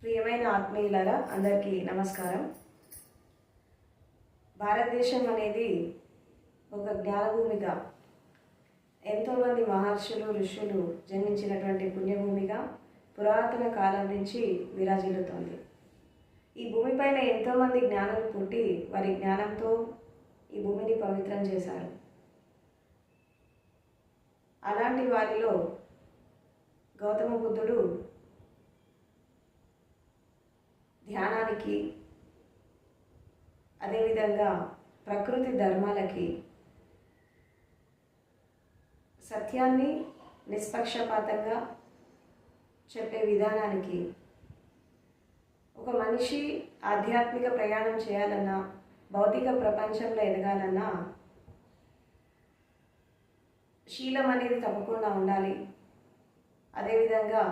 ప్రియమైన ఆత్మీయులారా అందరికీ నమస్కారం. భారతదేశం అనేది ఒక జ్ఞానభూమిగా, ఎంతోమంది మహర్షులు ఋషులు జన్మించినటువంటి పుణ్యభూమిగా పురాతన కాలం నుంచి విరాజిల్లుతోంది. ఈ భూమిపైన ఎంతోమంది జ్ఞానులు పుట్టి వారి జ్ఞానంతో ఈ భూమిని పవిత్రం చేశారు. అలాంటి వారిలో గౌతమ బుద్ధుడు ధ్యానానికి, అదేవిధంగా ప్రకృతి ధర్మాలకి, సత్యాన్ని నిష్పక్షపాతంగా చెప్పే విధానానికి, ఒక మనిషి ఆధ్యాత్మిక ప్రయాణం చేయాలన్నా, భౌతిక ప్రపంచంలో ఎదగాలన్నా శీలం అనేది తప్పకుండా ఉండాలి. అదేవిధంగా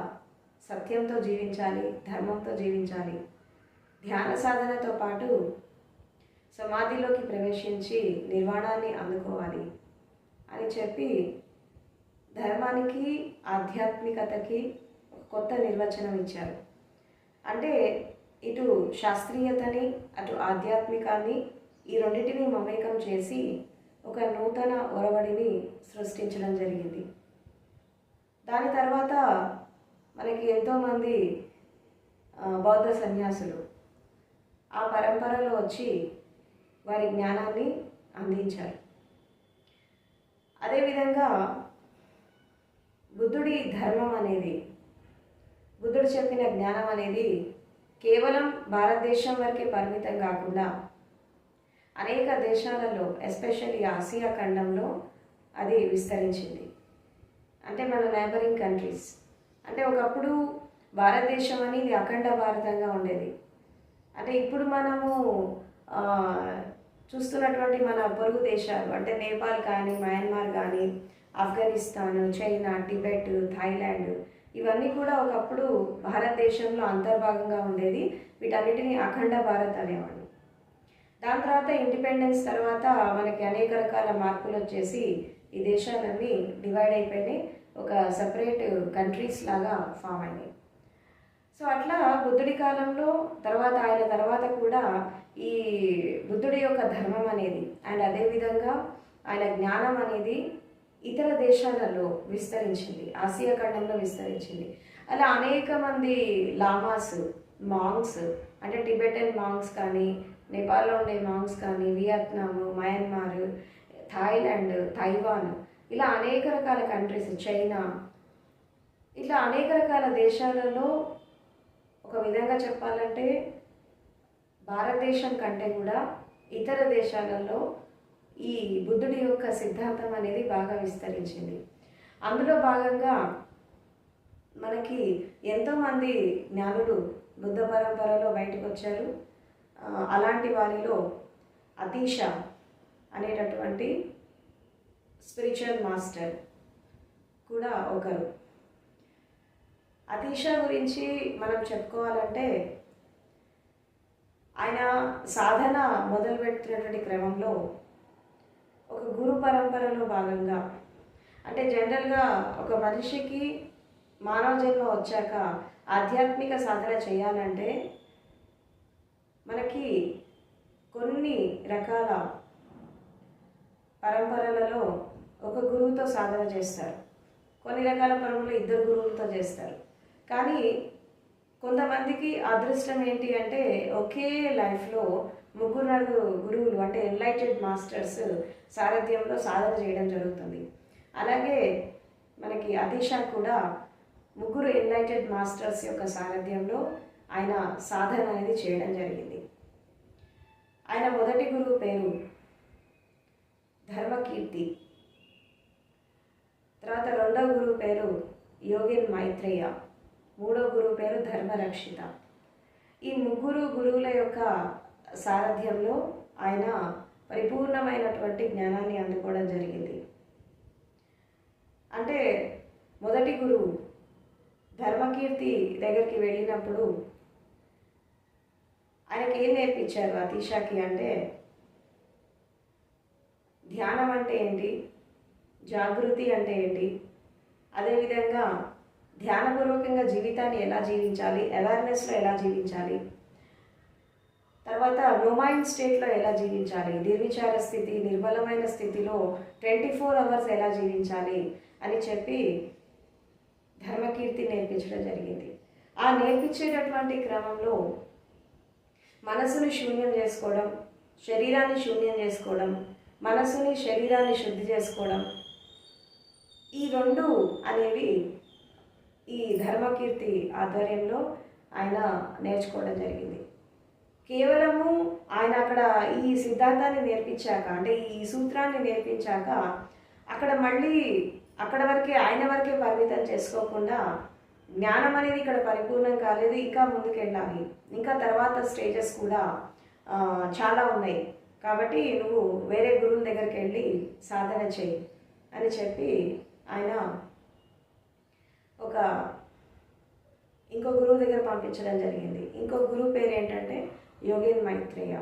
సత్యంతో జీవించాలి, ధర్మంతో జీవించాలి. ధ్యాన సాధనతో పాటు సమాధిలోకి ప్రవేశించి నిర్వాణాన్ని అందుకోవాలి అని చెప్పి ధర్మానికి, ఆధ్యాత్మికతకి కొత్త నిర్వచనం ఇచ్చారు. అంటే ఇటు శాస్త్రీయతని, అటు ఆధ్యాత్మికాన్ని, ఈ రెండింటిని మమేకం చేసి ఒక నూతన ఒరవడిని సృష్టించడం జరిగింది. దాని తర్వాత మనకి ఎంతోమంది బౌద్ధ సన్యాసులు ఆ పరంపరలో వచ్చి వారి జ్ఞానాన్ని అందించారు. అదేవిధంగా బుద్ధుడి ధర్మం అనేది, బుద్ధుడు చెప్పిన జ్ఞానం అనేది కేవలం భారతదేశం వరకే పరిమితం కాకుండా అనేక దేశాలలో, ఎస్పెషల్లీ ఆసియా ఖండంలో అది విస్తరించింది. అంటే మన నైబరింగ్ కంట్రీస్, అంటే ఒకప్పుడు భారతదేశం అనేది అఖండ భారతంగా ఉండేది. అంటే ఇప్పుడు మనము చూస్తున్నటువంటి మన పొరుగు దేశాలు, అంటే నేపాల్ కానీ, మయన్మార్ కానీ, ఆఫ్ఘనిస్తాన్, చైనా, టిబెట్, థాయిలాండ్, ఇవన్నీ కూడా ఒకప్పుడు భారతదేశంలో అంతర్భాగంగా ఉండేది. వీటన్నిటిని అఖండ భారత్ అనేవాళ్ళు. దాని తర్వాత ఇండిపెండెన్స్ తర్వాత మనకి అనేక రకాల మార్పులు వచ్చేసి ఈ దేశాలన్నీ డివైడ్ అయిపోయినాయి, ఒక సపరేట్ కంట్రీస్ లాగా ఫామ్ అయినాయి. సో అట్లా బుద్ధుడి కాలంలో తర్వాత, ఆయన తర్వాత కూడా ఈ బుద్ధుడి యొక్క ధర్మం అనేది అండ్ అదేవిధంగా ఆయన జ్ఞానం అనేది ఇతర దేశాలలో విస్తరించింది, ఆసియా ఖండంలో విస్తరించింది. అలా అనేక మంది లామాస్, మాంగ్స్, అంటే టిబెటన్ మాంగ్స్ కానీ, నేపాల్లో ఉండే మాంగ్స్ కానీ, వియత్నాం, మయన్మార్, థాయిలాండ్, తైవాన్, ఇలా అనేక రకాల కంట్రీస్, చైనా, ఇట్లా అనేక రకాల దేశాలలో ఒక విధంగా చెప్పాలంటే భారతదేశం కంటే కూడా ఇతర దేశాలలో ఈ బుద్ధుడి యొక్క సిద్ధాంతం అనేది బాగా విస్తరించింది. అందులో భాగంగా మనకి ఎంతోమంది జ్ఞానులు బుద్ధ పరంపరలో బయటకు వచ్చారు. అలాంటి వారిలో అతీష అనేటటువంటి స్పిరిచువల్ మాస్టర్ కూడా ఒకరు. అతీష గురించి మనం చెప్పుకోవాలంటే ఆయన సాధన మొదలుపెట్టినటువంటి క్రమంలో ఒక గురు పరంపరలో భాగంగా, అంటే జనరల్గా ఒక మనిషికి మానవ జన్మ వచ్చాక ఆధ్యాత్మిక సాధన చేయాలంటే మనకి కొన్ని రకాల పరంపరలలో ఒక గురువుతో సాధన చేస్తారు, కొన్ని రకాల పరంపరలు ఇద్దరు గురువులతో చేస్తారు. కానీ కొంతమందికి అదృష్టం ఏంటి అంటే ఒకే లైఫ్లో ముగ్గురు గురువులు, అంటే ఎన్లైటెడ్ మాస్టర్స్ సారథ్యంలో సాధన చేయడం జరుగుతుంది. అలాగే మనకి అతీష కూడా ముగ్గురు ఎన్లైటెడ్ మాస్టర్స్ యొక్క సారథ్యంలో ఆయన సాధన అనేది చేయడం జరిగింది. ఆయన మొదటి గురువు పేరు ధర్మకీర్తి, తర్వాత రెండవ గురువు పేరు యోగిన్ మైత్రేయ, మూడో గురువు పేరు ధర్మరక్షిత. ఈ ముగ్గురు గురువుల యొక్క సారథ్యంలో ఆయన పరిపూర్ణమైనటువంటి జ్ఞానాన్ని అందుకోవడం జరిగింది. అంటే మొదటి గురువు ధర్మకీర్తి దగ్గరికి వెళ్ళినప్పుడు ఆయనకి ఏం నేర్పించారు అతీషకి అంటే ధ్యానం అంటే ఏంటి, జాగృతి అంటే ఏంటి, అదేవిధంగా ధ్యానపూర్వకంగా జీవితాన్ని ఎలా జీవించాలి, అవేర్నెస్లో ఎలా జీవించాలి, తర్వాత నోమైండ్ స్టేట్లో ఎలా జీవించాలి, నిర్విచార స్థితి, నిర్మలమైన స్థితిలో 24 అవర్స్ ఎలా జీవించాలి అని చెప్పి ధర్మకీర్తి నేర్పించడం జరిగింది. ఆ నేర్పించేటటువంటి క్రమంలో మనసుని శూన్యం చేసుకోవడం, శరీరాన్ని శూన్యం చేసుకోవడం, మనసుని శరీరాన్ని శుద్ధి చేసుకోవడం, ఈ రెండు అనేవి ఈ ధర్మకీర్తి ఆధ్వర్యంలో ఆయన నేర్చుకోవడం జరిగింది. కేవలము ఆయన అక్కడ ఈ సిద్ధాంతాన్ని నేర్పించాక, అంటే ఈ సూత్రాన్ని నేర్పించాక అక్కడ మళ్ళీ అక్కడ వరకే ఆయన వరకే పరిమితం చేసుకోకుండా జ్ఞానం అనేది ఇక్కడ పరిపూర్ణం కాలేదు, ఇంకా ముందుకెళ్ళాలి, ఇంకా తర్వాత స్టేజెస్ కూడా చాలా ఉన్నాయి, కాబట్టి నువ్వు వేరే గురువుల దగ్గరికి వెళ్ళి సాధన చేయి అని చెప్పి ఆయన ఇంకో గురువు దగ్గర పంపించడం జరిగింది. ఇంకో గురువు పేరు ఏంటంటే యోగేన్ మైత్రేయ.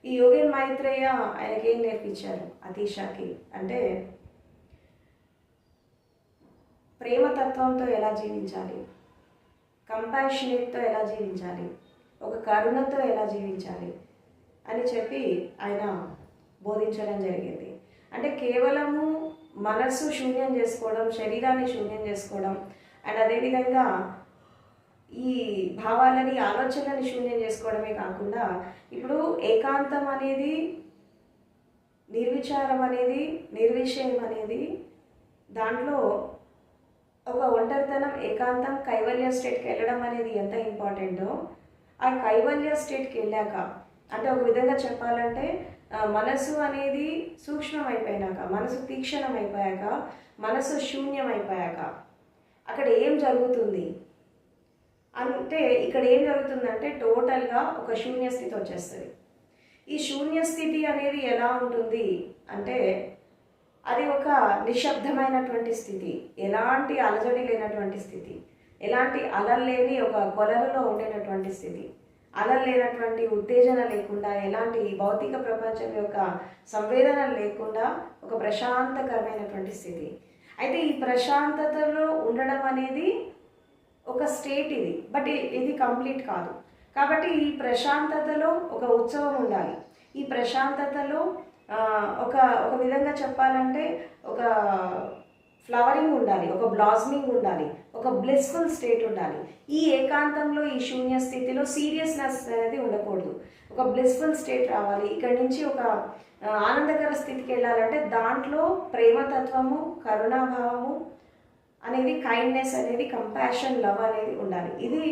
ఈ యోగేన్ మైత్రేయ ఆయనకి ఏం నేర్పించారు అతీషాకి అంటే ప్రేమతత్వంతో ఎలా జీవించాలి, కంపాషనేట్తో ఎలా జీవించాలి, ఒక కరుణతో ఎలా జీవించాలి అని చెప్పి ఆయన బోధించడం జరిగింది. అంటే కేవలము మనస్సు శూన్యం చేసుకోవడం, శరీరాన్ని శూన్యం చేసుకోవడం అండ్ అదేవిధంగా ఈ భావాలని ఆలోచనని శూన్యం చేసుకోవడమే కాకుండా ఇప్పుడు ఏకాంతం అనేది, నిర్విచారం అనేది, నిర్విషయం అనేది, దాంట్లో ఒక ఒంటరితనం, ఏకాంతం, కైవల్య స్టేట్కి వెళ్ళడం అనేది ఎంత ఇంపార్టెంటో, ఆ కైవల్య స్టేట్కి వెళ్ళాక అంటే ఒక విధంగా చెప్పాలంటే మనసు అనేది సూక్ష్మం అయిపోయాక, మనసు తీక్షణం అయిపోయాక, మనసు శూన్యం అయిపోయాక అక్కడ ఏం జరుగుతుంది అంటే, ఇక్కడ ఏం జరుగుతుందంటే టోటల్గా ఒక శూన్య స్థితి వచ్చేస్తుంది. ఈ శూన్య స్థితి అనేది ఎలా ఉంటుంది అంటే అది ఒక నిశ్శబ్దమైనటువంటి స్థితి, ఎలాంటి అలజడి లేనటువంటి స్థితి, ఎలాంటి అలలు లేని ఒక కొలనులో ఉండేటటువంటి స్థితి, అలలు లేనటువంటి ఉత్తేజన లేకుండా, ఎలాంటి భౌతిక ప్రపంచం యొక్క సంవేదన లేకుండా ఒక ప్రశాంతకరమైనటువంటి స్థితి. అయితే ఈ ప్రశాంతతలో ఉండడం అనేది ఒక స్టేట్ ఇది, బట్ ఇది కంప్లీట్ కాదు. కాబట్టి ఈ ప్రశాంతతలో ఒక ఉత్సవం ఉండాలి, ఈ ప్రశాంతతలో ఒక విధంగా చెప్పాలంటే ఒక ఫ్లవరింగ్ ఉండాలి, ఒక బ్లాస్మింగ్ ఉండాలి, ఒక బ్లిస్ఫుల్ స్టేట్ ఉండాలి. ఈ ఏకాంతంలో, ఈ శూన్య స్థితిలో సీరియస్నెస్ అనేది ఉండకూడదు, ఒక బ్లిస్ఫుల్ స్టేట్ రావాలి. ఇక్కడి నుంచి ఒక ఆనందకర స్థితికి వెళ్ళాలంటే దాంట్లో ప్రేమతత్వము, కరుణాభావము అనేది, కైండ్నెస్ అనేది, కంపాషన్, లవ్ అనేది ఉండాలి. ఇది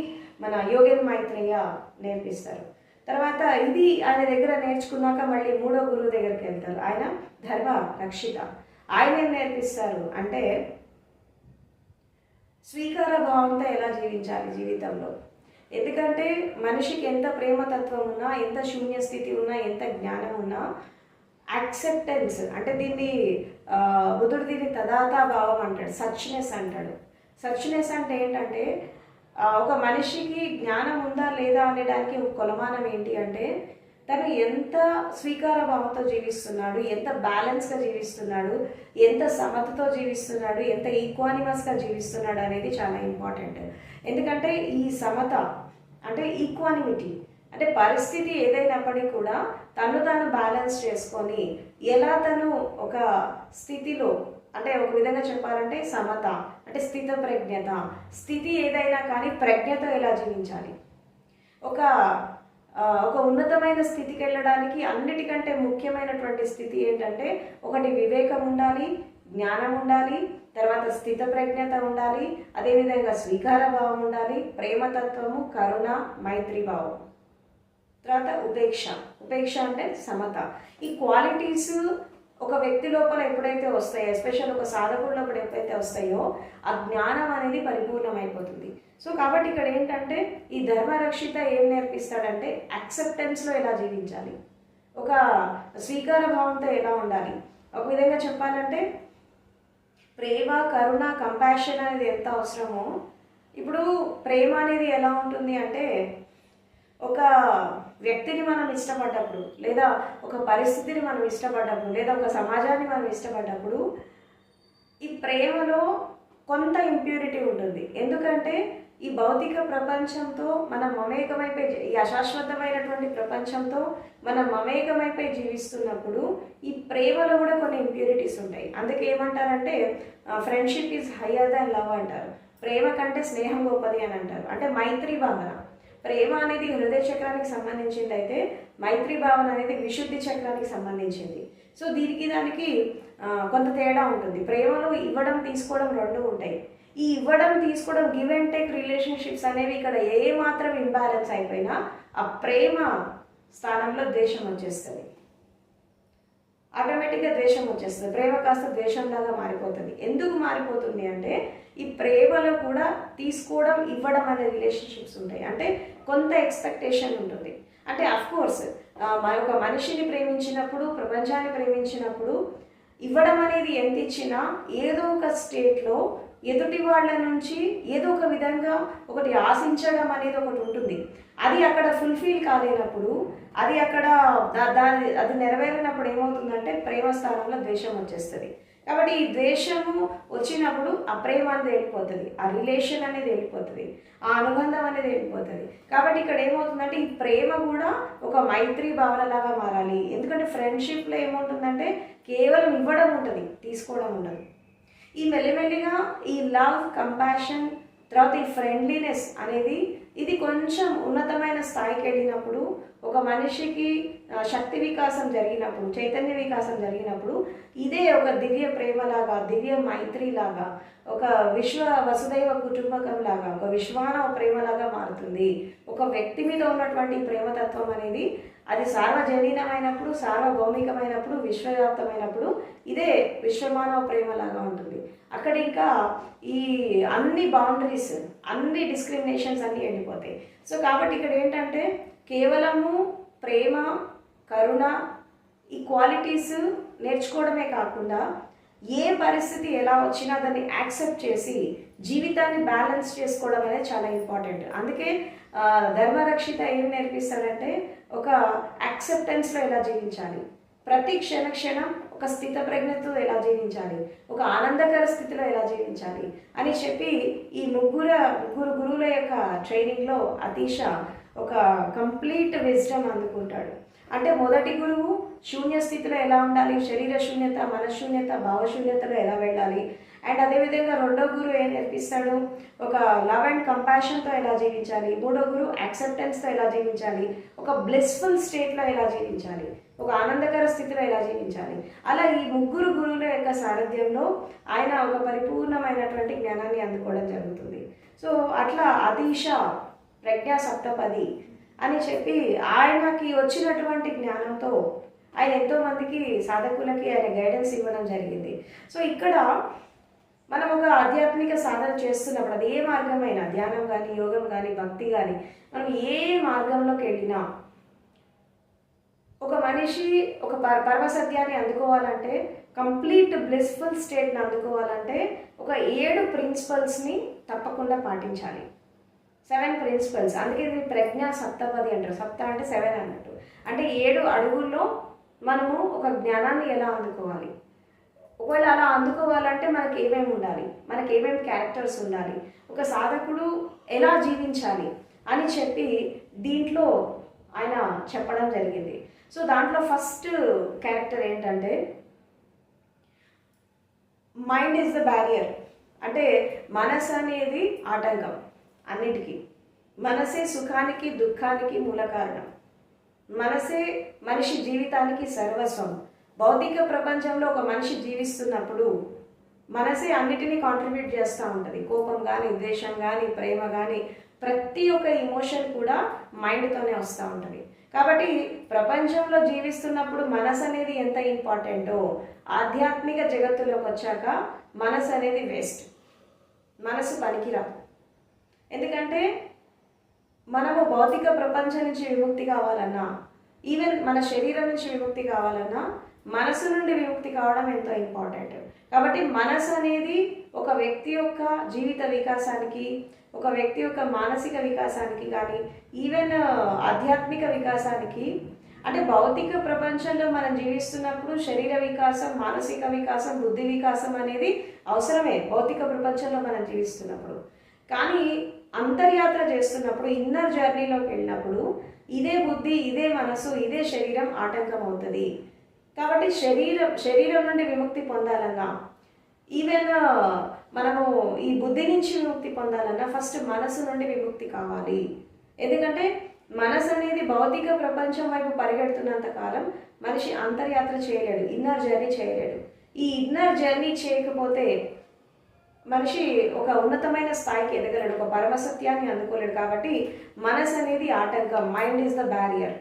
మన యోగేన్ మైత్రేయ నేర్పిస్తారు. తర్వాత ఇది ఆయన దగ్గర నేర్చుకున్నాక మళ్ళీ మూడో గురువు దగ్గరికి వెళ్తారు, ఆయన ధర్మ రక్షిత. ఆయన ఏం నేర్పిస్తారు అంటే స్వీకార భావంతో ఎలా జీవించాలి జీవితంలో. ఎందుకంటే మనిషికి ఎంత ప్రేమతత్వం ఉన్నా, ఎంత శూన్య స్థితి ఉన్నా, ఎంత జ్ఞానం ఉన్నా, యాక్సెప్టెన్స్ అంటే దీన్ని బుద్ధుడు దీన్ని తదాతా భావం అంటాడు, సచ్నెస్ అంటాడు. సచ్నెస్ అంటే ఏంటంటే ఒక మనిషికి జ్ఞానం ఉందా లేదా అనేదానికి ఒక కొలమానం ఏంటి అంటే తను ఎంత స్వీకార భావంతో జీవిస్తున్నాడు, ఎంత బ్యాలెన్స్గా జీవిస్తున్నాడు, ఎంత సమతతో జీవిస్తున్నాడు, ఎంత ఈక్వానిమస్గా జీవిస్తున్నాడు అనేది చాలా ఇంపార్టెంట్. ఎందుకంటే ఈ సమత అంటే ఈక్వానిమిటీ అంటే పరిస్థితి ఏదైనప్పటికీ కూడా తను తాను బ్యాలెన్స్ చేసుకొని ఎలా తను ఒక స్థితిలో అంటే ఒక విధంగా చెప్పాలంటే సమత అంటే స్థిత ప్రజ్ఞత, స్థితి ఏదైనా కానీ ప్రజ్ఞతో ఎలా జీవించాలి. ఒక ఉన్నతమైన స్థితికి వెళ్ళడానికి అన్నిటికంటే ముఖ్యమైనటువంటి స్థితి ఏంటంటే ఒకటి వివేకం ఉండాలి, జ్ఞానం ఉండాలి, తర్వాత స్థిత ప్రజ్ఞత ఉండాలి, అదేవిధంగా స్వీకార భావం ఉండాలి, ప్రేమతత్వము, కరుణ, మైత్రి భావం, తర్వాత ఉపేక్ష అంటే సమత. ఈ క్వాలిటీస్ ఒక వ్యక్తి లోపల ఎప్పుడైతే వస్తాయో, ఎస్పెషల్ ఒక సాధకుడి లోపల ఎప్పుడైతే వస్తాయో ఆ జ్ఞానం అనేది పరిపూర్ణమైపోతుంది. సో కాబట్టి ఇక్కడ ఏంటంటే ఈ ధర్మరక్షిత ఏం నేర్పిస్తాడంటే యాక్సెప్టెన్స్లో ఎలా జీవించాలి, ఒక స్వీకార భావంతో ఎలా ఉండాలి. ఒక విధంగా చెప్పాలంటే ప్రేమ, కరుణ, కంపాషన్ అనేది ఎంత అవసరమో, ఇప్పుడు ప్రేమ అనేది ఎలా ఉంటుంది అంటే ఒక వ్యక్తిని మనం ఇష్టపడ్డప్పుడు, లేదా ఒక పరిస్థితిని మనం ఇష్టపడ్డప్పుడు, లేదా ఒక సమాజాన్ని మనం ఇష్టపడ్డప్పుడు ఈ ప్రేమలో కొంత ఇంప్యూరిటీ ఉంటుంది. ఎందుకంటే ఈ భౌతిక ప్రపంచంతో మనం మమేకమైపోయి, ఈ అశాశ్వతమైనటువంటి ప్రపంచంతో మనం మమేకమైపోయి జీవిస్తున్నప్పుడు ఈ ప్రేమలో కూడా కొన్ని ఇంప్యూరిటీస్ ఉంటాయి. అందుకే ఏమంటారంటే friendship is higher than love అంటారు. ప్రేమ కంటే స్నేహం గొప్పది అని అంటారు. అంటే మైత్రి భావన. ప్రేమ అనేది హృదయ చక్రానికి సంబంధించింది అయితే మైత్రి భావన అనేది విశుద్ధి చక్రానికి సంబంధించింది. సో దీనికి దానికి కొంత తేడా ఉంటుంది. ప్రేమలో ఇవ్వడం తీసుకోవడం రెండు ఉంటాయి. ఈ ఇవ్వడం తీసుకోవడం గివ్ అండ్ టేక్ రిలేషన్షిప్స్ అనేవి ఇక్కడ ఏ మాత్రం ఇంబ్యాలెన్స్ అయిపోయినా ఆ ప్రేమ స్థానంలో ద్వేషం వచ్చేస్తుంది. ఆటోమేటిక్గా ద్వేషం వచ్చేస్తుంది. ప్రేమ కాస్త ద్వేషంలాగా మారిపోతుంది. ఎందుకు మారిపోతుంది అంటే ఈ ప్రేమలో కూడా తీసుకోవడం ఇవ్వడం అనే రిలేషన్షిప్స్ ఉంటాయి. అంటే కొంత ఎక్స్పెక్టేషన్ ఉంటుంది. అంటే అఫ్కోర్స్ ఒక మనిషిని ప్రేమించినప్పుడు, ప్రపంచాన్ని ప్రేమించినప్పుడు ఇవ్వడం అనేది ఎంత ఇచ్చినా ఏదో ఒక స్టేట్లో ఎదుటి వాళ్ళ నుంచి ఏదో ఒక విధంగా ఒకటి ఆశించడం అనేది ఒకటి ఉంటుంది. అది అక్కడ ఫుల్ఫిల్ కాలేనప్పుడు, అది అక్కడ అది నెరవేరినప్పుడు ఏమవుతుందంటే ప్రేమ స్థానంలో ద్వేషం వచ్చేస్తుంది. కాబట్టి ఈ ద్వేషము వచ్చినప్పుడు ఆ ప్రేమ అనేది వెళ్ళిపోతుంది, ఆ రిలేషన్ అనేది వెళ్ళిపోతుంది, ఆ అనుబంధం అనేది వెళ్ళిపోతుంది. కాబట్టి ఇక్కడ ఏమవుతుందంటే ఈ ప్రేమ కూడా ఒక మైత్రి భావనలాగా మారాలి. ఎందుకంటే ఫ్రెండ్షిప్లో ఏమవుతుందంటే కేవలం ఇవ్వడం ఉంటుంది, తీసుకోవడం ఉండదు. ఈ మెల్లిమెల్లిగా ఈ లవ్, కంపాషన్, తర్వాత ఈ ఫ్రెండ్లీనెస్ అనేది ఇది కొంచెం ఉన్నతమైన స్థాయికి వెళ్ళినప్పుడు, ఒక మనిషికి శక్తి వికాసం జరిగినప్పుడు, చైతన్య వికాసం జరిగినప్పుడు ఇదే ఒక దివ్య ప్రేమలాగా, దివ్య మైత్రిలాగా, ఒక విశ్వ వసుదైవ కుటుంబకం లాగా, ఒక విశ్వాన ప్రేమలాగా మారుతుంది. ఒక వ్యక్తి మీద ఉన్నటువంటి ప్రేమతత్వం అనేది అది సార్వజనీనమైనప్పుడు, సార్వభౌమికమైనప్పుడు, విశ్వవ్యాప్తమైనప్పుడు ఇదే విశ్వమానవ ప్రేమలాగా ఉంటుంది. అక్కడ ఇంకా ఈ అన్ని బౌండరీస్, అన్ని డిస్క్రిమినేషన్స్ అన్నీ వెళ్ళిపోతాయి. సో కాబట్టి ఇక్కడ ఏంటంటే కేవలము ప్రేమ, కరుణ, ఈ క్వాలిటీస్ నేర్చుకోవడమే కాకుండా ఏ పరిస్థితి ఎలా వచ్చినా దాన్ని యాక్సెప్ట్ చేసి జీవితాన్ని బ్యాలెన్స్ చేసుకోవడం అనేది చాలా ఇంపార్టెంట్. అందుకే ధర్మరక్షిత ఏం నేర్పిస్తాడంటే ఒక యాక్సెప్టెన్స్లో ఎలా జీవించాలి, ప్రతి క్షణం ఒక స్థిత ప్రజ్ఞతో ఎలా జీవించాలి, ఒక ఆనందకర స్థితిలో ఎలా జీవించాలి అని చెప్పి ఈ ముగ్గురు గురువుల యొక్క ట్రైనింగ్లో అతీష ఒక కంప్లీట్ విజ్డమ్ అందుకుంటాడు. అంటే మొదటి గురువు శూన్య స్థితిలో ఎలా ఉండాలి, శరీర శూన్యత, మనశూన్యత, భావశూన్యతలో ఎలా వెళ్ళాలి. అండ్ అదేవిధంగా రెండో గురువు ఏం నేర్పిస్తాడు, ఒక లవ్ అండ్ కంపాషన్తో ఎలా జీవించాలి. మూడో గురువు యాక్సెప్టెన్స్తో ఎలా జీవించాలి, ఒక బ్లిస్ఫుల్ స్టేట్లో ఎలా జీవించాలి, ఒక ఆనందకర స్థితిలో ఎలా జీవించాలి. అలా ఈ ముగ్గురు గురువుల యొక్క సారథ్యంలో ఆయన ఒక పరిపూర్ణమైనటువంటి జ్ఞానాన్ని అందుకోవడం జరుగుతుంది. సో అట్లా అతీష ప్రజ్ఞా సప్తపది అని చెప్పి ఆయనకి వచ్చినటువంటి జ్ఞానంతో ఆయన ఎంతోమందికి సాధకులకి ఆయన గైడెన్స్ ఇవ్వడం జరిగింది. సో ఇక్కడ మనం ఒక ఆధ్యాత్మిక సాధన చేస్తున్నప్పుడు అది ఏ మార్గమైనా, ధ్యానం కానీ, యోగం కానీ, భక్తి కానీ, మనం ఏ మార్గంలోకి వెళ్ళినా ఒక మనిషి ఒక పరమసత్యాన్ని అందుకోవాలంటే, కంప్లీట్ బ్లిస్ఫుల్ స్టేట్ని అందుకోవాలంటే ఒక 7 ప్రిన్సిపల్స్ని తప్పకుండా పాటించాలి. 7 ప్రిన్సిపల్స్. అందుకే ఇది ప్రజ్ఞా సప్తపది అంటారు. సప్త అంటే 7 అన్నట్టు. అంటే 7 అడుగుల్లో మనము ఒక జ్ఞానాన్ని ఎలా అందుకోవాలి. ఒకవేళ అలా అందుకోవాలంటే మనకి ఏమేమి ఉండాలి, మనకి ఏమేమి క్యారెక్టర్స్ ఉండాలి, ఒక సాధకుడు ఎలా జీవించాలి అని చెప్పి దీంట్లో ఆయన చెప్పడం జరిగింది. సో దాంట్లో ఫస్ట్ క్యారెక్టర్ ఏంటంటే మైండ్ ఈజ్ ద బ్యారియర్. అంటే మనసు అనేది ఆటంకం అన్నిటికీ. మనసే సుఖానికి, దుఃఖానికి మూల కారణం. మనసే మనిషి జీవితానికి సర్వస్వం. భౌతిక ప్రపంచంలో ఒక మనిషి జీవిస్తున్నప్పుడు మనసే అన్నిటినీ కాంట్రిబ్యూట్ చేస్తూ ఉంటుంది. కోపం కానీ, ద్వేషం కానీ, ప్రేమ కానీ, ప్రతి ఒక్క ఇమోషన్ కూడా మైండ్తోనే వస్తూ ఉంటుంది. కాబట్టి ప్రపంచంలో జీవిస్తున్నప్పుడు మనసు అనేది ఎంత ఇంపార్టెంటో ఆధ్యాత్మిక జగత్తులోకి వచ్చాక మనసు అనేది వేస్ట్, మనసు పనికిరాదు. ఎందుకంటే మనము భౌతిక ప్రపంచం నుంచి విముక్తి కావాలన్నా, ఈవెన్ మన శరీరం నుంచి విముక్తి కావాలన్నా మనసు నుండి విముక్తి కావడం ఎంతో ఇంపార్టెంట్. కాబట్టి మనసు అనేది ఒక వ్యక్తి యొక్క జీవిత వికాసానికి, ఒక వ్యక్తి యొక్క మానసిక వికాసానికి కానీ, ఈవెన్ ఆధ్యాత్మిక వికాసానికి అంటే భౌతిక ప్రపంచంలో మనం జీవిస్తున్నప్పుడు శరీర వికాసం, మానసిక వికాసం, బుద్ధి వికాసం అనేది అవసరమే భౌతిక ప్రపంచంలో మనం జీవిస్తున్నప్పుడు. కానీ అంతర్యాత్ర చేస్తున్నప్పుడు, ఇన్నర్ జర్నీలోకి వెళ్ళినప్పుడు ఇదే బుద్ధి, ఇదే మనసు, ఇదే శరీరం ఆటంకం అవుతుంది. కాబట్టి శరీరం నుండి విముక్తి పొందాలన్నా, ఈవెన్ మనము ఈ బుద్ధి నుంచి విముక్తి పొందాలన్నా ఫస్ట్ మనసు నుండి విముక్తి కావాలి. ఎందుకంటే మనసు అనేది భౌతిక ప్రపంచం వైపు పరిగెడుతున్నంత కాలం మనిషి అంతర్యాత్ర చేయలేడు, ఇన్నర్ జర్నీ చేయలేడు. ఈ ఇన్నర్ జర్నీ చేయకపోతే మనిషి ఒక ఉన్నతమైన స్థాయికి ఎదగలేడు, ఒక పరమసత్యాన్ని అందుకోలేడు. కాబట్టి మనసు అనేది ఆటంకం, మైండ్ ఈజ్ ద బ్యారియర్.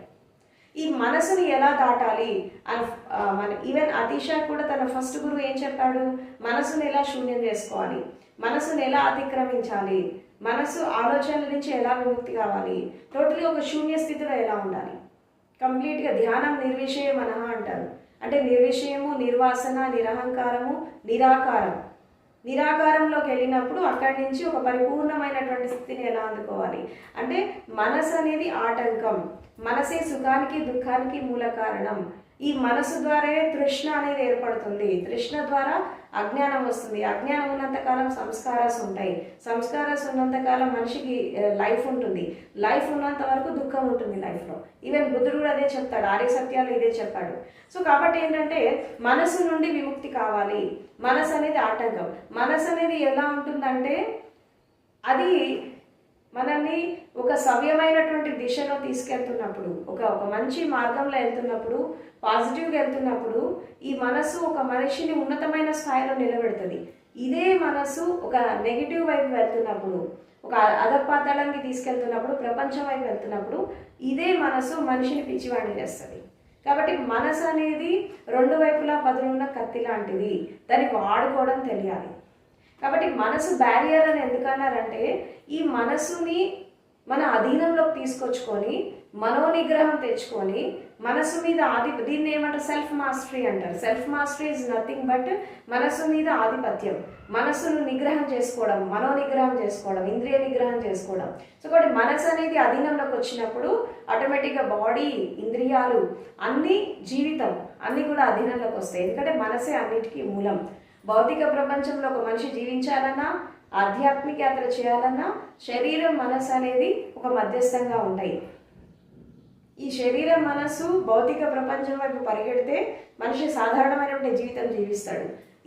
ఈ మనసుని ఎలా దాటాలి అని మన ఈవెన్ అతీషా కూడా తన ఫస్ట్ గురువు ఏం చెప్పాడు, మనసుని ఎలా శూన్యం చేసుకోవాలి, మనసుని ఎలా అతిక్రమించాలి, మనసు ఆలోచనల నుంచి ఎలా విముక్తి కావాలి, టోటల్గా ఒక శూన్య స్థితిలో ఎలా ఉండాలి, కంప్లీట్గా ధ్యానం నిర్విషయ మనహ అంటారు. అంటే నిర్విషయము, నిర్వాసన, నిరహంకారము, నిరాకారం. నిరాకారంలోకి వెళ్ళినప్పుడు అక్కడి నుంచి ఒక పరిపూర్ణమైనటువంటి స్థితిని ఎలా అందుకోవాలి అంటే మనసు అనేది ఆటంకం, మనసే సుఖానికి దుఃఖానికి మూల కారణం. ఈ మనసు ద్వారానే తృష్ణ అనేది ఏర్పడుతుంది, తృష్ణ ద్వారా అజ్ఞానం వస్తుంది, అజ్ఞానం ఉన్నంతకాలం సంస్కారాస్ ఉంటాయి, సంస్కారాస్ ఉన్నంతకాలం మనిషికి లైఫ్ ఉంటుంది, లైఫ్ ఉన్నంత వరకు దుఃఖం ఉంటుంది లైఫ్లో. ఈవెన్ బుద్ధుడు కూడా అదే చెప్తాడు, ఆర్య సత్యాలు ఇదే చెప్పాడు. సో కాబట్టి ఏంటంటే మనసు నుండి విముక్తి కావాలి. మనసు అనేది ఆటంకం. మనసు అనేది ఎలా ఉంటుందంటే అది మనల్ని ఒక సవ్యమైనటువంటి దిశలో తీసుకెళ్తున్నప్పుడు, ఒక మంచి మార్గంలో వెళ్తున్నప్పుడు, పాజిటివ్గా వెళ్తున్నప్పుడు ఈ మనసు ఒక మనిషిని ఉన్నతమైన స్థాయిలో నిలబెడుతుంది. ఇదే మనసు ఒక నెగిటివ్ వైపు వెళ్తున్నప్పుడు, ఒక అధపాతాళానికి తీసుకెళ్తున్నప్పుడు, ప్రపంచం వైపు వెళ్తున్నప్పుడు ఇదే మనసు మనిషిని పిచ్చివాడిని చేస్తుంది. కాబట్టి మనసు అనేది రెండు వైపులా పదునున్న కత్తి లాంటిది, దానికి వాడుకోవడం తెలియాలి. కాబట్టి మనసు బ్యారియర్ అని ఎందుకన్నారంటే ఈ మనసుని మన అధీనంలోకి తీసుకొచ్చుకొని మనోనిగ్రహం తెచ్చుకొని మనసు మీద దీన్ని ఏమంటారు, సెల్ఫ్ మాస్టరీ అంటారు. Self mastery is nothing but మనసు మీద ఆధిపత్యం, మనసును నిగ్రహం చేసుకోవడం, మనోనిగ్రహం చేసుకోవడం, ఇంద్రియ నిగ్రహం చేసుకోవడం. సో కాబట్టి మనసు అనేది అధీనంలోకి వచ్చినప్పుడు ఆటోమేటిక్గా బాడీ, ఇంద్రియాలు, అన్ని, జీవితం అన్నీ కూడా అధీనంలోకి వస్తాయి. ఎందుకంటే మనసే అన్నిటికీ మూలం. భౌతిక ప్రపంచంలో ఒక మనిషి జీవించాలన్నా, ఆధ్యాత్మిక యాత్ర చేయాలన్నా శరీరం, మనసు అనేది ఒక మధ్యస్థంగా ఉంటాయి. ఈ శరీరం, మనసు భౌతిక ప్రపంచం వైపు పరిగెడితే మనిషి సాధారణమైనటువంటి జీవితం జీవిస్తాడు.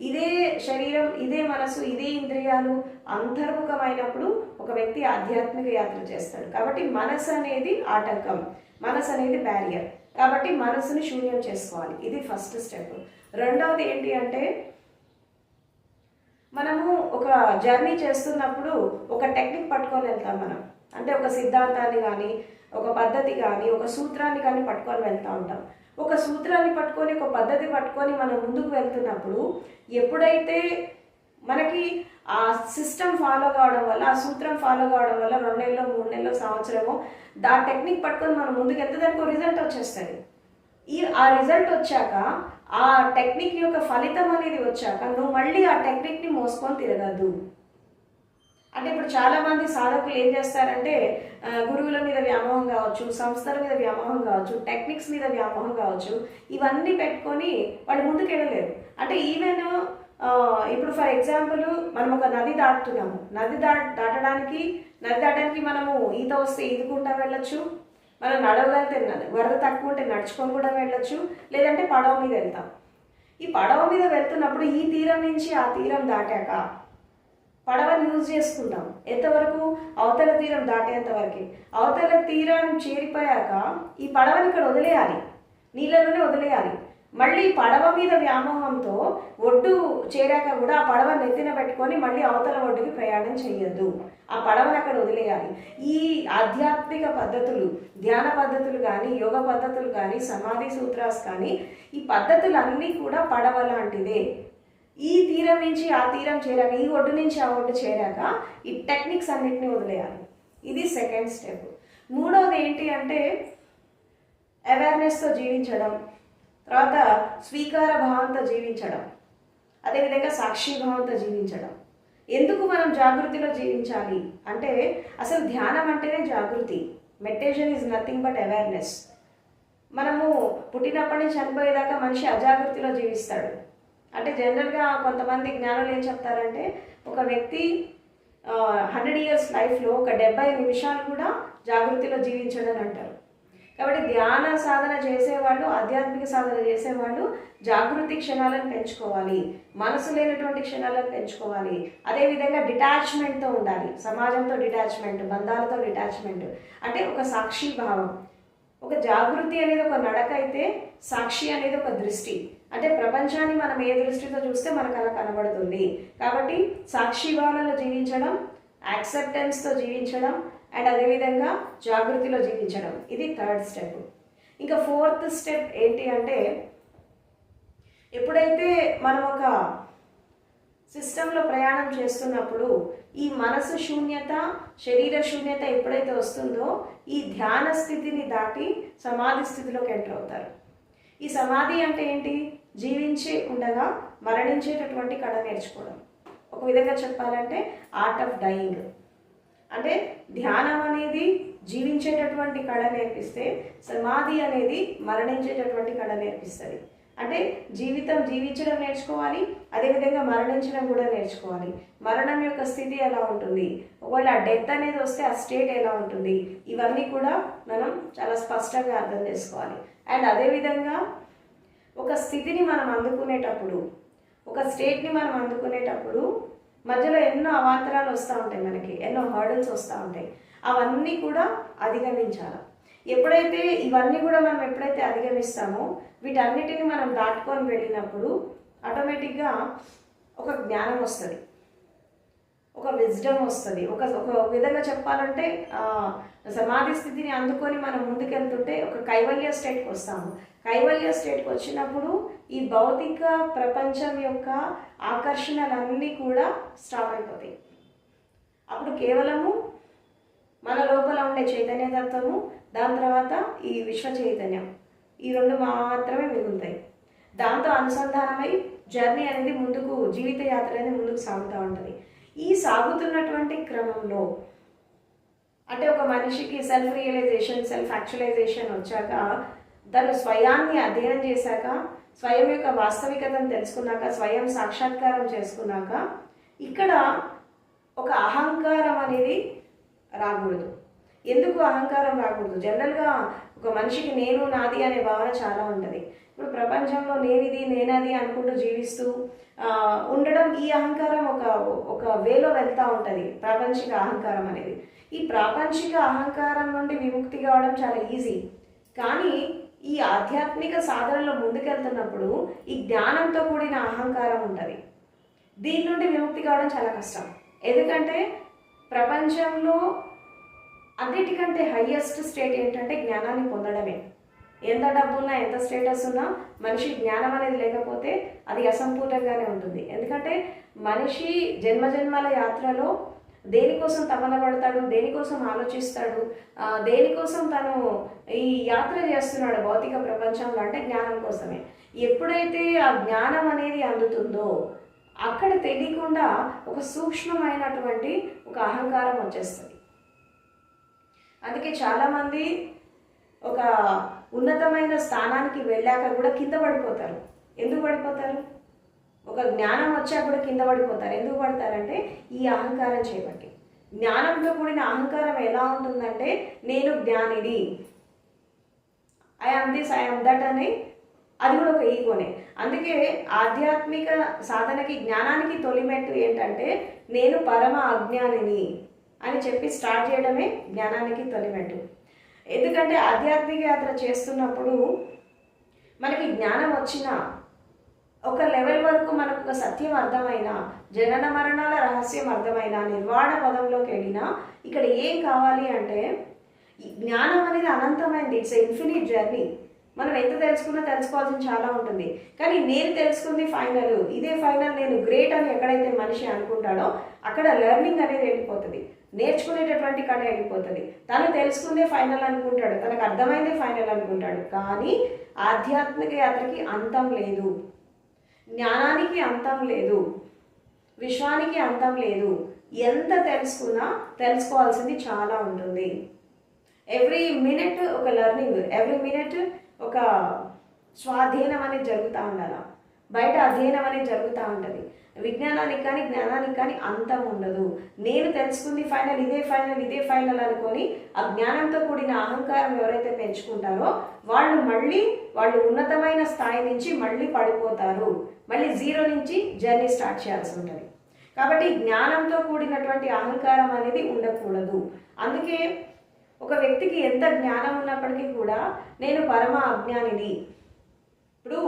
ఇదే శరీరం, ఇదే మనసు, ఇదే ఇంద్రియాలు అంతర్ముఖమైనప్పుడు ఒక వ్యక్తి ఆధ్యాత్మిక యాత్ర చేస్తాడు. కాబట్టి మనసు అనేది ఆటంకం, మనసు అనేది బ్యారియర్. కాబట్టి మనసుని శూన్యం చేసుకోవాలి. ఇది ఫస్ట్ స్టెప్. రెండవది ఏంటి అంటే మనము ఒక జర్నీ చేస్తున్నప్పుడు ఒక టెక్నిక్ పట్టుకొని వెళ్తాం మనం. అంటే ఒక సిద్ధాంతాన్ని కానీ, ఒక పద్ధతి కానీ, ఒక సూత్రాన్ని కానీ పట్టుకొని వెళ్తూ ఉంటాం. ఒక సూత్రాన్ని పట్టుకొని, ఒక పద్ధతి పట్టుకొని మనం ముందుకు వెళ్తున్నప్పుడు ఎప్పుడైతే మనకి ఆ సిస్టమ్ ఫాలో కావడం వల్ల, ఆ సూత్రం ఫాలో కావడం వల్ల 2 నెలలు, 3 నెలలు, సంవత్సరము ఆ టెక్నిక్ పట్టుకొని మనం ముందుకు వెళ్తే దానికి ఒక రిజల్ట్ వచ్చేస్తుంది. ఆ రిజల్ట్ వచ్చాక, ఆ టెక్నిక్ యొక్క ఫలితం అనేది వచ్చాక నువ్వు మళ్ళీ ఆ టెక్నిక్ని మోసుకొని తిరగద్దు. అంటే ఇప్పుడు చాలామంది సాధకులు ఏం చేస్తారంటే గురువుల మీద వ్యామోహం కావచ్చు, సంస్థల మీద వ్యామోహం కావచ్చు, టెక్నిక్స్ మీద వ్యామోహం కావచ్చు, ఇవన్నీ పెట్టుకొని వాళ్ళు ముందుకు వెళ్ళలేరు. అంటే ఈవెన్ ఇప్పుడు ఫర్ ఎగ్జాంపుల్ మనం ఒక నది దాటుతున్నాము, నది దాటడానికి మనము ఈత వస్తే ఈదుకుంటా వెళ్ళొచ్చు, మనం నడవగలితే వరద తక్కువ ఉంటే నడుచుకొని కూడా వెళ్ళొచ్చు, లేదంటే పడవ మీద వెళ్తాం. ఈ పడవ మీద వెళ్తున్నప్పుడు ఈ తీరం నుంచి ఆ తీరం దాటాక పడవని యూజ్ చేసుకుంటాం. ఎంతవరకు? అవతల తీరం దాటేంత వరకు. అవతల తీరం చేరిపోయాక ఈ పడవని ఇక్కడ వదిలేయాలి, నీళ్ళలోనే వదిలేయాలి. మళ్ళీ పడవ మీద వ్యామోహంతో ఒడ్డు చేరాక కూడా ఆ పడవ నెత్తిన పెట్టుకొని మళ్ళీ అవతల ఒడ్డుకి ప్రయాణం చేయొద్దు, ఆ పడవని అక్కడ వదిలేయాలి. ఈ ఆధ్యాత్మిక పద్ధతులు, ధ్యాన పద్ధతులు కానీ, యోగ పద్ధతులు కానీ, సమాధి సూత్రాస్ కానీ, ఈ పద్ధతులన్నీ కూడా పడవ లాంటిదే. ఈ తీరం నుంచి ఆ తీరం చేరాక, ఈ ఒడ్డు నుంచి ఆ ఒడ్డు చేరాక ఈ టెక్నిక్స్ అన్నిటిని వదిలేయాలి. ఇది సెకండ్ స్టెప్. మూడవది ఏంటి అంటే అవేర్నెస్తో జీవించడం, తర్వాత స్వీకార భావంతో జీవించడం, అదేవిధంగా సాక్షి భావంతో జీవించడం. ఎందుకు మనం జాగృతిలో జీవించాలి అంటే అసలు ధ్యానం అంటేనే జాగృతి. Meditation is nothing but awareness. మనము పుట్టినప్పటి నుంచి చనిపోయేదాకా మనిషి అజాగృతిలో జీవిస్తాడు. అంటే జనరల్గా కొంతమంది జ్ఞానులు ఏం చెప్తారంటే ఒక వ్యక్తి 100 ఇయర్స్ లైఫ్లో ఒక 70 నిమిషాలు కూడా జాగృతిలో జీవించడని అంటారు. కాబట్టి ధ్యాన సాధన చేసేవాళ్ళు, ఆధ్యాత్మిక సాధన చేసేవాళ్ళు జాగృతి క్షణాలను పెంచుకోవాలి, మనసు లేనటువంటి క్షణాలను పెంచుకోవాలి. అదేవిధంగా డిటాచ్మెంట్తో ఉండాలి, సమాజంతో డిటాచ్మెంట్, బంధాలతో డిటాచ్మెంట్. అంటే ఒక సాక్షి భావం. ఒక జాగృతి అనేది ఒక నడక అయితే సాక్షి అనేది ఒక దృష్టి. అంటే ప్రపంచాన్ని మనం ఏ దృష్టితో చూస్తే మనకు అలా కనబడుతుంది. కాబట్టి సాక్షి భావనలో జీవించడం, యాక్సెప్టెన్స్తో జీవించడం, అండ్ అదేవిధంగా జాగృతిలో జీవించడం, ఇది 3rd స్టెప్. ఇంకా 4th స్టెప్ ఏంటి అంటే, ఎప్పుడైతే మనం ఒక సిస్టంలో ప్రయాణం చేస్తున్నప్పుడు ఈ మనసు శూన్యత, శరీర శూన్యత ఎప్పుడైతే వస్తుందో ఈ ధ్యాన స్థితిని దాటి సమాధి స్థితిలోకి ఎంటర్ అవుతారు. ఈ సమాధి అంటే ఏంటి? జీవించి ఉండగా మరణించేటటువంటి కళ నేర్చుకోవడం. ఒక విధంగా చెప్పాలంటే ఆర్ట్ ఆఫ్ డయింగ్. అంటే ధ్యానం అనేది జీవించేటటువంటి కళ నేర్పిస్తే, సమాధి అనేది మరణించేటటువంటి కళ నేర్పిస్తుంది. అంటే జీవితం జీవించడం నేర్చుకోవాలి, అదేవిధంగా మరణించడం కూడా నేర్చుకోవాలి. మరణం యొక్క స్థితి ఎలా ఉంటుంది, ఒకవేళ డెత్ అనేది వస్తే ఆ స్టేట్ ఎలా ఉంటుంది, ఇవన్నీ కూడా మనం చాలా స్పష్టంగా అర్థం చేసుకోవాలి. అండ్ అదేవిధంగా ఒక స్థితిని మనం అందుకునేటప్పుడు, ఒక స్టేట్ని మనం అందుకునేటప్పుడు మధ్యలో ఎన్నో అవాంతరాలు వస్తూ ఉంటాయి, మనకి ఎన్నో హర్డల్స్ వస్తూ ఉంటాయి. అవన్నీ కూడా అధిగమించాలి. ఎప్పుడైతే ఇవన్నీ కూడా మనం ఎప్పుడైతే అధిగమిస్తామో, వీటన్నిటిని మనం దాటుకొని వెళ్ళినప్పుడు ఆటోమేటిక్గా ఒక జ్ఞానం వస్తుంది, ఒక విజ్డమ్ వస్తుంది. ఒక విధంగా చెప్పాలంటే సమాధి స్థితిని అందుకొని మనం ముందుకెళ్తుంటే ఒక కైవల్య స్టేట్కి వస్తాము. కైవల్య స్టేట్కి వచ్చినప్పుడు ఈ భౌతిక ప్రపంచం యొక్క ఆకర్షణలన్నీ కూడా స్టాప్ అయిపోతాయి. అప్పుడు కేవలము మన లోపల ఉండే చైతన్య తత్వము, దాని తర్వాత ఈ విశ్వ చైతన్యం, ఈ 2 మాత్రమే మిగులుతాయి. దాంతో అనుసంధానమై జర్నీ అనేది ముందుకు, జీవిత యాత్ర అనేది ముందుకు సాగుతూ ఉంటుంది. ఈ సాగుతున్నటువంటి క్రమంలో అంటే ఒక మనిషికి సెల్ఫ్ రియలైజేషన్, సెల్ఫ్ యాక్చువలైజేషన్ వచ్చాక, తను స్వయాన్ని అధ్యయనం చేశాక, స్వయం యొక్క వాస్తవికతను తెలుసుకున్నాక, స్వయం సాక్షాత్కారం చేసుకున్నాక, ఇక్కడ ఒక అహంకారం అనేది రాకూడదు. ఎందుకు అహంకారం రాకూడదు? జనరల్గా ఒక మనిషికి నేను, నాది అనే భావన చాలా ఉంటుంది. ఇప్పుడు ప్రపంచంలో నేనిది, నేనది అనుకుంటూ జీవిస్తూ ఉండడం, ఈ అహంకారం ఒక వేలో వెళ్తూ ఉంటుంది, ప్రాపంచిక అహంకారం అనేది. ఈ ప్రాపంచిక అహంకారం నుండి విముక్తి కావడం చాలా ఈజీ. కానీ ఈ ఆధ్యాత్మిక సాధనలో ముందుకెళ్తున్నప్పుడు ఈ జ్ఞానంతో కూడిన అహంకారం ఉంటుంది. దీని నుండి విముక్తి కావడం చాలా కష్టం. ఎందుకంటే ప్రపంచంలో అన్నిటికంటే హయ్యెస్ట్ స్టేట్ ఏంటంటే జ్ఞానాన్ని పొందడమే. ఎంత డబ్బున్నా, ఎంత స్టేటస్ ఉన్నా మనిషి జ్ఞానం అనేది లేకపోతే అది అసంపూర్ణంగానే ఉంటుంది. ఎందుకంటే మనిషి జన్మజన్మల యాత్రలో దేనికోసం తపన పడతాడు, దేనికోసం ఆలోచిస్తాడు, దేనికోసం తను ఈ యాత్ర చేస్తున్నాడు భౌతిక ప్రపంచంలో అంటే జ్ఞానం కోసమే. ఎప్పుడైతే ఆ జ్ఞానం అనేది అందుతుందో అక్కడ తెలియకుండా ఒక సూక్ష్మమైనటువంటి ఒక అహంకారం వచ్చేస్తుంది. అందుకే చాలామంది ఒక ఉన్నతమైన స్థానానికి వెళ్ళాక కూడా కింద పడిపోతారు. ఎందుకు పడిపోతారు? ఒక జ్ఞానం వచ్చాక కూడా కింద పడిపోతారు. ఎందుకు పడతారంటే ఈ అహంకారం చేయబట్టి. జ్ఞానంతో కూడిన అహంకారం ఎలా ఉంటుందంటే నేను జ్ఞానిని, I am this, I am that అని, అది కూడా ఒక ఈగోనే. అందుకే ఆధ్యాత్మిక సాధనకి, జ్ఞానానికి తొలిమెట్టు ఏంటంటే నేను పరమ అజ్ఞానిని అని చెప్పి స్టార్ట్ చేయడమే జ్ఞానానికి తొలిమెట్టు. ఎందుకంటే ఆధ్యాత్మిక యాత్ర చేస్తున్నప్పుడు మనకి జ్ఞానం వచ్చిన ఒక లెవెల్ వరకు మనకు ఒక సత్యం అర్థమైనా, జనన మరణాల రహస్యం అర్థమైనా, నిర్వాణ పదంలోకి వెళ్ళినా ఇక్కడ ఏం కావాలి అంటే జ్ఞానం అనేది అనంతమైనది. It's infinite journey. మనం ఎంత తెలుసుకున్నా తెలుసుకోవాల్సిన చాలా ఉంటుంది. కానీ నేను తెలుసుకుంది ఫైనల్, ఇదే ఫైనల్, నేను గ్రేట్ అని ఎక్కడైతే మనిషి అనుకుంటాడో అక్కడ లెర్నింగ్ అనేది వెళ్ళిపోతుంది, నేర్చుకునేటటువంటి కళ వెళ్ళిపోతుంది. తను తెలుసుకుందే ఫైనల్ అనుకుంటాడు, తనకు అర్థమైందే ఫైనల్ అనుకుంటాడు. కానీ ఆధ్యాత్మిక యాత్రకి అంతం లేదు, జ్ఞానానికి అంతం లేదు, విశ్వానికి అంతం లేదు. ఎంత తెలుసుకున్నా తెలుసుకోవాల్సింది చాలా ఉంటుంది. ఎవ్రీ మినిట్ ఒక లెర్నింగ్, ఎవ్రీ మినిట్ ఒక స్వాధీనం అనేది జరుగుతూ ఉండాలి, బయట అధ్యయనం అనేది జరుగుతూ ఉంటుంది. విజ్ఞానానికి కానీ జ్ఞానానికి కానీ అంతం ఉండదు. నేను తెలుసుకుంది ఫైనల్, ఇదే ఫైనల్, ఇదే ఫైనల్ అనుకొని ఆ జ్ఞానంతో కూడిన అహంకారం ఎవరైతే పెంచుకుంటారో వాళ్ళు ఉన్నతమైన స్థాయి నుంచి మళ్ళీ పడిపోతారు, మళ్ళీ జీరో నుంచి జర్నీ స్టార్ట్ చేయాల్సి ఉంటుంది. కాబట్టి జ్ఞానంతో కూడినటువంటి అహంకారం అనేది ఉండకూడదు. అందుకే ఒక వ్యక్తికి ఎంత జ్ఞానం ఉన్నప్పటికీ కూడా నేను పరమ అజ్ఞానిని, ఇప్పుడు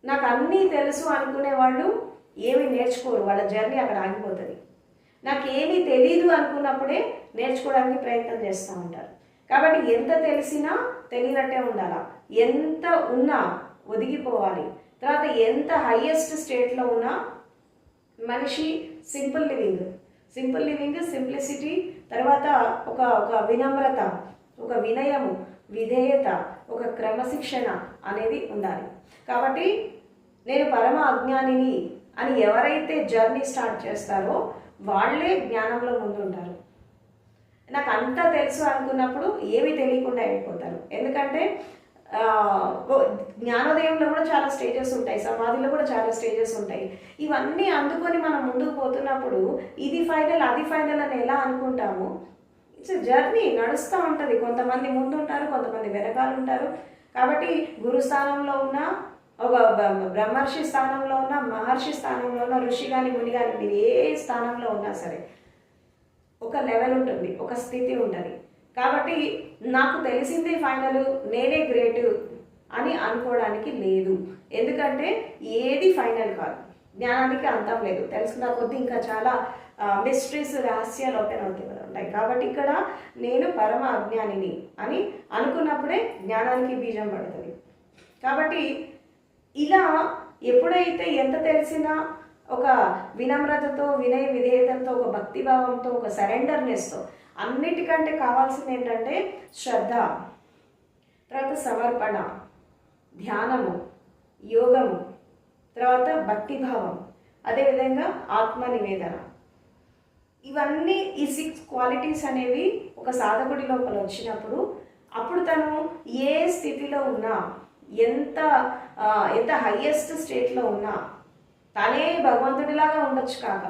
నాకు అన్నీ తెలుసు అనుకునే వాళ్ళు ఏమి నేర్చుకోరు, వాళ్ళ జర్నీ అక్కడ ఆగిపోతుంది. నాకు ఏమీ తెలీదు అనుకున్నప్పుడే నేర్చుకోవడానికి ప్రయత్నం చేస్తూ ఉంటారు. కాబట్టి ఎంత తెలిసినా తెలియనట్టే ఉండాలా, ఎంత ఉన్నా ఒదిగిపోవాలి. తర్వాత ఎంత హైయెస్ట్ స్టేట్లో ఉన్నా మనిషి సింపుల్ లివింగ్, సింప్లిసిటీ, తర్వాత ఒక వినమ్రత, ఒక వినయము, విధేయత, ఒక క్రమశిక్షణ అనేది ఉండాలి. కాబట్టి నేను పరమ అజ్ఞానిని అని ఎవరైతే జర్నీ స్టార్ట్ చేస్తారో వాళ్ళే జ్ఞానంలో ముందుంటారు. నాకు అంతా తెలుసు అనుకున్నప్పుడు ఏమీ తెలియకుండా అయిపోతారు. ఎందుకంటే జ్ఞానోదయంలో కూడా చాలా స్టేజెస్ ఉంటాయి, సమాధిలో కూడా చాలా స్టేజెస్ ఉంటాయి. ఇవన్నీ అందుకొని మనం ముందుకు పోతున్నప్పుడు ఇది ఫైనల్, అది ఫైనల్ అని ఎలా అనుకుంటాము? ఇట్స్ జర్నీ నడుస్తూ ఉంటుంది. కొంతమంది ముందు ఉంటారు, కొంతమంది వెనకాల ఉంటారు. కాబట్టి గురుస్థానంలో ఉన్న, ఒక బ్రహ్మర్షి స్థానంలో ఉన్న, మహర్షి స్థానంలో ఉన్న, ఋషి కానీ ముని కానీ మీరు ఏ స్థానంలో ఉన్నా సరే ఒక లెవెల్ ఉంటుంది, ఒక స్థితి ఉంటుంది. కాబట్టి నాకు తెలిసిందే ఫైనల్, నేనే గ్రేట్ అని అనుకోవడానికి లేదు. ఎందుకంటే ఏది ఫైనల్ కాదు, జ్ఞానానికి అంతం లేదు. తెలుసుకున్న కొద్దీ ఇంకా చాలా మిస్టరీస్, రహస్యాలు ఓపెన్ ఉంటాయి. కాబట్టి ఇక్కడ నేను పరమ అజ్ఞానిని అని అనుకున్నప్పుడే జ్ఞానానికి బీజం పడుతుంది. కాబట్టి ఇలా ఎప్పుడైతే ఎంత తెలిసినా ఒక వినమ్రతతో, వినయ విధేయతతో, ఒక భక్తిభావంతో, ఒక సరెండర్నెస్తో, అన్నిటికంటే కావాల్సింది ఏంటంటే శ్రద్ధ, తర్వాత సమర్పణ, ధ్యానము, యోగము, తర్వాత భక్తిభావం, అదేవిధంగా ఆత్మనివేదన. ఇవన్నీ ఈ 6 క్వాలిటీస్ అనేవి ఒక సాధకుడి లోపల వచ్చినప్పుడు అప్పుడు తను ఏ స్థితిలో ఉన్నా, ఎంత హయ్యెస్ట్ స్టేట్లో ఉన్నా, తనే భగవంతుడిలాగా ఉండొచ్చు కాక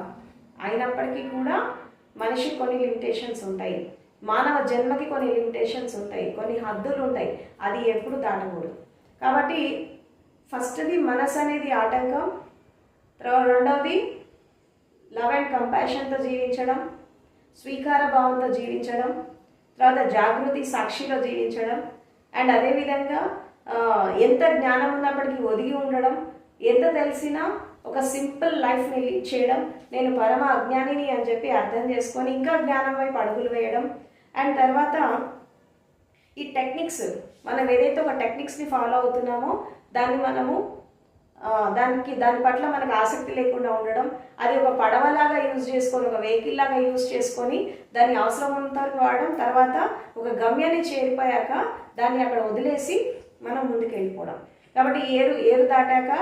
అయినప్పటికీ కూడా మనిషికి కొన్ని లిమిటేషన్స్ ఉంటాయి, మానవ జన్మకి కొన్ని లిమిటేషన్స్ ఉంటాయి, కొన్ని హద్దులు ఉంటాయి. అది ఎప్పుడు దాటకూడదు. కాబట్టి ఫస్ట్ది మనసు అనేది ఆటంకం, రెండవది లవ్ అండ్ కంపాషన్తో జీవించడం, స్వీకార భావంతో జీవించడం, తర్వాత జాగృతి సాక్షిలో జీవించడం, అండ్ అదేవిధంగా ఎంత జ్ఞానం ఉన్నప్పటికీ ఒదిగి ఉండడం, ఎంత తెలిసినా ఒక సింపుల్ లైఫ్ని లీడ్ చేయడం, నేను పరమ అజ్ఞానిని అని చెప్పి అర్థం చేసుకొని ఇంకా జ్ఞానం వైపు అడుగులు వేయడం. అండ్ తర్వాత ఈ టెక్నిక్స్, మనం ఏదైతే ఒక టెక్నిక్స్ని ఫాలో అవుతున్నామో దాని పట్ల మనకు ఆసక్తి లేకుండా ఉండడం, అది ఒక పడవలాగా యూజ్ చేసుకొని, ఒక వెహికల్ లాగా యూజ్ చేసుకొని దాన్ని అవసరం ఉన్నంత వరకు వాడడం, తర్వాత ఒక గమ్యాన్ని చేరిపోయాక దాన్ని అక్కడ వదిలేసి మనం ముందుకు వెళ్ళిపోవడం. కాబట్టి ఏరు దాటాక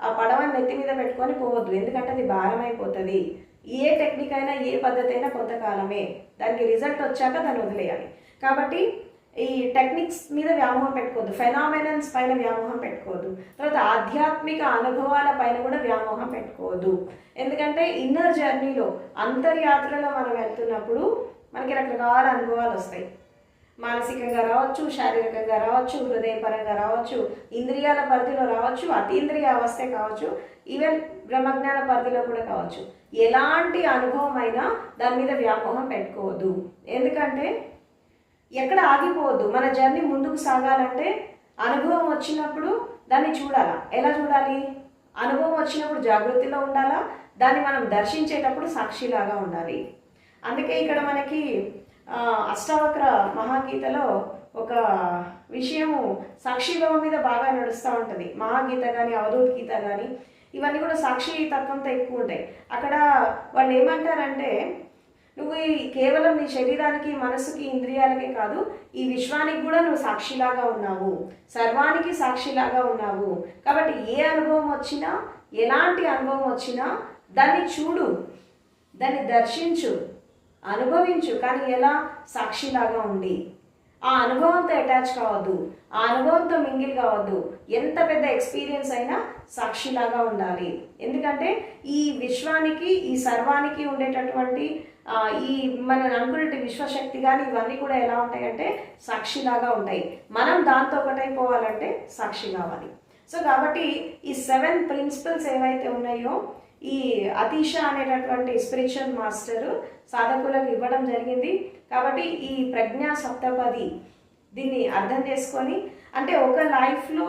ఆ పడవని నెత్తి మీద పెట్టుకొని పోవద్దు, ఎందుకంటే అది భారం అయిపోతుంది. ఏ టెక్నిక్ అయినా, ఏ పద్ధతి అయినా కొంతకాలమే, దానికి రిజల్ట్ వచ్చాక దాన్ని వదిలేయాలి. కాబట్టి ఈ టెక్నిక్స్ మీద వ్యామోహం పెట్టుకోవద్దు, ఫెనామినన్స్ పైన వ్యామోహం పెట్టుకోవద్దు, తర్వాత ఆధ్యాత్మిక అనుభవాల పైన కూడా వ్యామోహం పెట్టుకోవద్దు. ఎందుకంటే ఇన్నర్ జర్నీలో, అంతర్యాత్రలో మనం వెళ్తున్నప్పుడు మనకి రకరకాల అనుభవాలు వస్తాయి. మానసికంగా రావచ్చు, శారీరకంగా రావచ్చు, హృదయపరంగా రావచ్చు, ఇంద్రియాల పరిధిలో రావచ్చు, అతీంద్రియ అవస్థే కావచ్చు, ఈవెన్ బ్రహ్మజ్ఞాన పరిధిలో కూడా కావచ్చు. ఎలాంటి అనుభవం అయినా దాని మీద వ్యామోహం పెట్టుకోవద్దు. ఎందుకంటే ఎక్కడ ఆగిపోవద్దు. మన జర్నీ ముందుకు సాగాలంటే అనుభవం వచ్చినప్పుడు దాన్ని చూడాలా. ఎలా చూడాలి? అనుభవం వచ్చినప్పుడు జాగృతిలో ఉండాలా, దాన్ని మనం దర్శించేటప్పుడు సాక్షిలాగా ఉండాలి. అందుకే ఇక్కడ మనకి అష్టావక్ర మహాగీతలో ఒక విషయము సాక్షిభావం మీద బాగా నడుస్తూ ఉంటుంది. మహాగీత కానీ, అవధూత్ గీత కానీ, ఇవన్నీ కూడా సాక్షి తత్వంతో ఎక్కువ ఉంటాయి. అక్కడ వాళ్ళు ఏమంటారంటే, నువ్వు కేవలం నీ శరీరానికి, మనసుకి, ఇంద్రియాలకే కాదు, ఈ విశ్వానికి కూడా నువ్వు సాక్షిలాగా ఉన్నావు, సర్వానికి సాక్షిలాగా ఉన్నావు. కాబట్టి ఏ అనుభవం వచ్చినా, ఎలాంటి అనుభవం వచ్చినా దాన్ని చూడు, దాన్ని దర్శించు, అనుభవించు, కానీ ఎలా? సాక్షిలాగా ఉండి. ఆ అనుభవంతో అటాచ్ కావద్దు, ఆ అనుభవంతో మింగిల్ కావద్దు. ఎంత పెద్ద ఎక్స్పీరియన్స్ అయినా సాక్షిలాగా ఉండాలి. ఎందుకంటే ఈ విశ్వానికి, ఈ సర్వానికి ఉండేటటువంటి ఈ మనం అనుకునే విశ్వశక్తి కానీ ఇవన్నీ కూడా ఎలా ఉంటాయంటే సాక్షిలాగా ఉంటాయి. మనం దాంతో ఒకటైపోవాలంటే సాక్షి కావాలి. సో కాబట్టి ఈ 7 ప్రిన్సిపల్స్ ఏవైతే ఉన్నాయో ఈ అతీష అనేటటువంటి స్పిరిచువల్ మాస్టర్ సాధకులకు ఇవ్వడం జరిగింది. కాబట్టి ఈ ప్రజ్ఞా సప్తపది దీన్ని అర్థం చేసుకొని, అంటే ఒక లైఫ్లో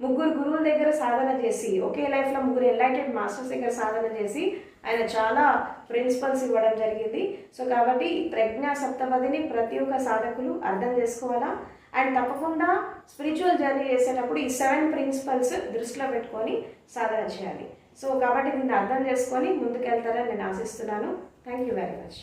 3 గురువుల దగ్గర సాధన చేసి, ఒకే లైఫ్లో 3 ఎన్లైటెడ్ మాస్టర్స్ దగ్గర సాధన చేసి ఆయన చాలా ప్రిన్సిపల్స్ ఇవ్వడం జరిగింది. సో కాబట్టి ఈ ప్రజ్ఞా సప్తపదిని ప్రతి ఒక్క సాధకులు అర్థం చేసుకోవాలా. అండ్ తప్పకుండా స్పిరిచువల్ జర్నీ చేసేటప్పుడు ఈ 7 ప్రిన్సిపల్స్ దృష్టిలో పెట్టుకొని సాధన చేయాలి. సో కాబట్టి దీన్ని అర్థం చేసుకొని ముందుకెళ్తారని నేను ఆశిస్తున్నాను. Thank you very much.